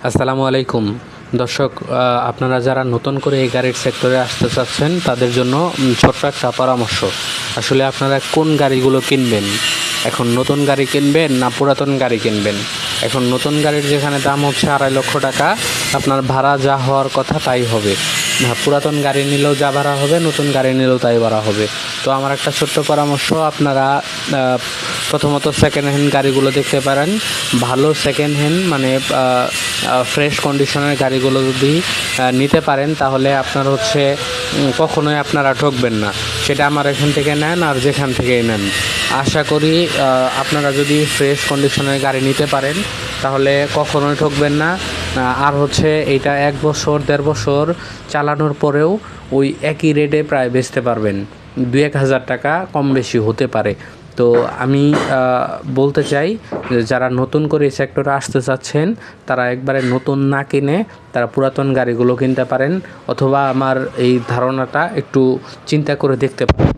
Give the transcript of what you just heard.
আসসালামু আলাইকুম দর্শক, আপনারা যারা নতুন করে এই গাড়ির সেক্টরে আসতে চাচ্ছেন তাদের জন্য ছোট্ট একটা পরামর্শ। আসলে আপনারা কোন গাড়িগুলো কিনবেন, এখন নতুন গাড়ি কিনবেন না পুরাতন গাড়ি কিনবেন? এখন নতুন গাড়ির যেখানে দাম হচ্ছে 2.5 লক্ষ টাকা, আপনার ভাড়া যা হওয়ার কথা তাই হবে। পুরাতন গাড়ি নিলেও যা ভাড়া হবে, নতুন গাড়ি নিলেও তাই ভাড়া হবে। তো আমার একটা ছোট্ট পরামর্শ, আপনারা প্রথমত সেকেন্ড হ্যান্ড গাড়িগুলো দেখতে পারেন। ভালো সেকেন্ড হ্যান্ড মানে ফ্রেশ কন্ডিশনের গাড়িগুলো যদি নিতে পারেন তাহলে আপনার হচ্ছে কখনোই আপনারা ঠকবেন না। সেটা আমার এখান থেকে নেন আর যেখান থেকেই নেন, আশা করি আপনারা যদি ফ্রেশ কন্ডিশনের গাড়ি নিতে পারেন তাহলে কখনোই ঠকবেন না। আর হচ্ছে এইটা 1 বছর 1.5 বছর চালানোর পরেও ওই একই রেটে প্রায় বেচতে পারবেন। 2-1 হাজার টাকা কম বেশি হতে পারে। তো আমি বলতে চাই যারা নতুন করে এই সেক্টরে আসতে চাচ্ছেন তারা একবারে নতুন না কিনে তারা পুরাতন গাড়িগুলো কিনতে পারেন, অথবা আমার এই ধারণাটা একটু চিন্তা করে দেখতে পারেন।